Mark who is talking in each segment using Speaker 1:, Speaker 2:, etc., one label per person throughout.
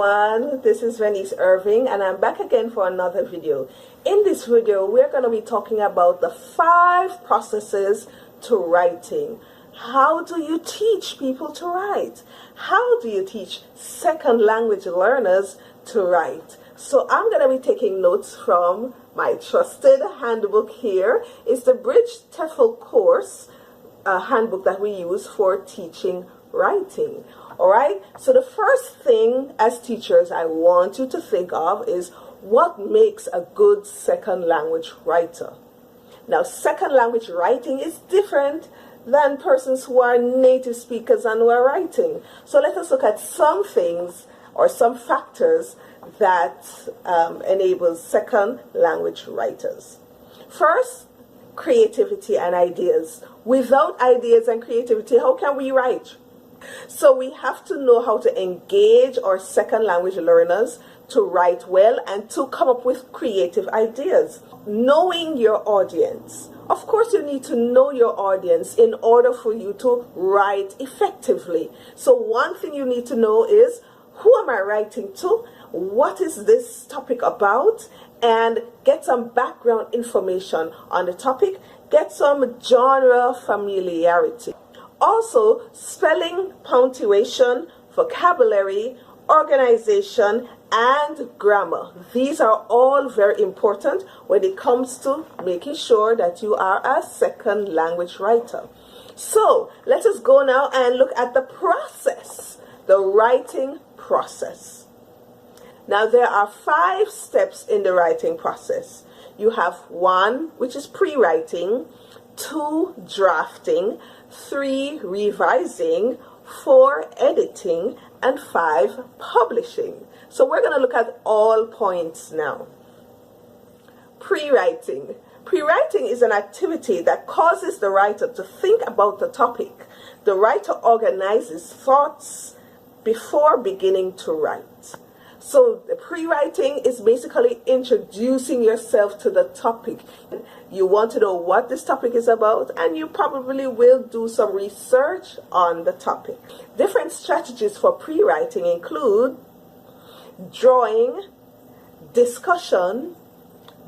Speaker 1: everyone, this is Venice Irving and I'm back again for another video. In this video we're going to be talking about the 5 processes to writing. How do you teach people to write? How do you teach second language learners to write? So I'm going to be taking notes from my trusted handbook here. It's the Bridge TEFL course handbook that we use for teaching writing. Alright, so the first thing as teachers I want you to think of is what makes a good second language writer. Now, second language writing is different than persons who are native speakers and who are writing. So let us look at some things or some factors that enable second language writers. First, creativity and ideas. Without ideas and creativity, how can we write? So we have to know how to engage our second language learners to write well and to come up with creative ideas. Knowing your audience. Of course, you need to know your audience in order for you to write effectively. So one thing you need to know is, who am I writing to? What is this topic about? And get some background information on the topic. Get some genre familiarity. Also, spelling, punctuation, vocabulary, organization, and grammar. These are all very important when it comes to making sure that you are a second language writer. So, let us go now and look at the process, the writing process. Now, there are 5 steps in the writing process. You have 1, which is pre-writing, 2, drafting, 3, revising, 4, editing, and 5, publishing. So we're going to look at all points now. Pre-writing. Pre-writing is an activity that causes the writer to think about the topic. The writer organizes thoughts before beginning to write. So the pre-writing is basically introducing yourself to the topic. You want to know what this topic is about, and you probably will do some research on the topic. Different strategies for pre-writing include drawing, discussion,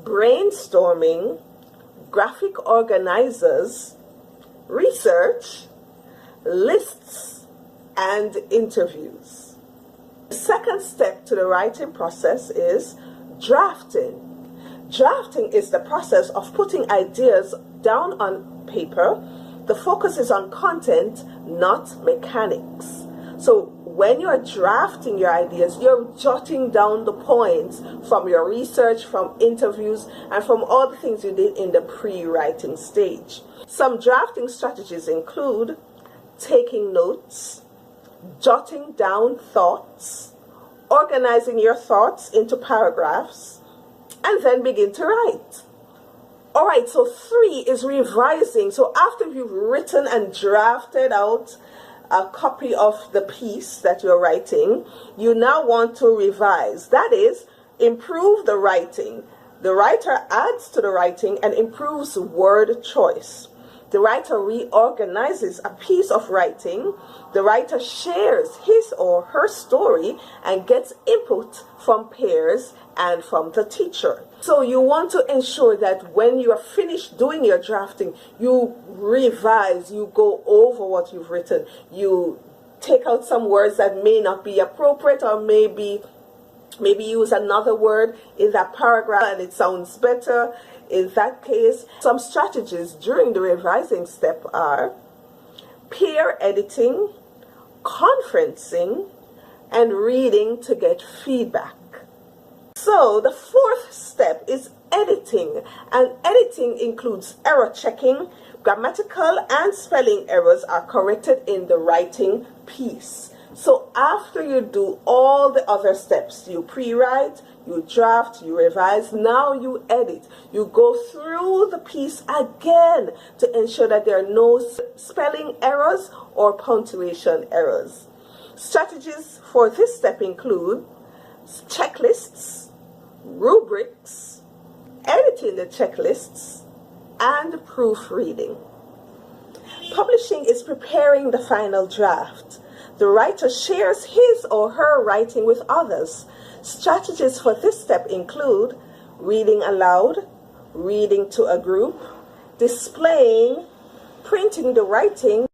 Speaker 1: brainstorming, graphic organizers, research, lists, and interviews. The second step to the writing process is drafting. Drafting is the process of putting ideas down on paper. The focus is on content, not mechanics. So when you are drafting your ideas, you're jotting down the points from your research, from interviews, and from all the things you did in the pre-writing stage. Some drafting strategies include taking notes, jotting down thoughts, organizing your thoughts into paragraphs, and then begin to write. Alright, so 3 is revising. So after you've written and drafted out a copy of the piece that you're writing, you now want to revise. That is, improve the writing. The writer adds to the writing and improves word choice. The writer reorganizes a piece of writing. The writer shares his or her story and gets input from peers and from the teacher. So you want to ensure that when you are finished doing your drafting, you revise, you go over what you've written. You take out some words that may not be appropriate, or maybe use another word in that paragraph and it sounds better. In that case, some strategies during the revising step are peer editing, conferencing, and reading to get feedback. So the 4th step is editing, and editing includes error checking. Grammatical and spelling errors are corrected in the writing piece. So after you do all the other steps, you pre-write, you draft, you revise, now you edit. You go through the piece again to ensure that there are no spelling errors or punctuation errors. Strategies for this step include checklists, rubrics, editing the checklists, and proofreading. Publishing is preparing the final draft. The writer shares his or her writing with others. Strategies for this step include reading aloud, reading to a group, displaying, printing the writing,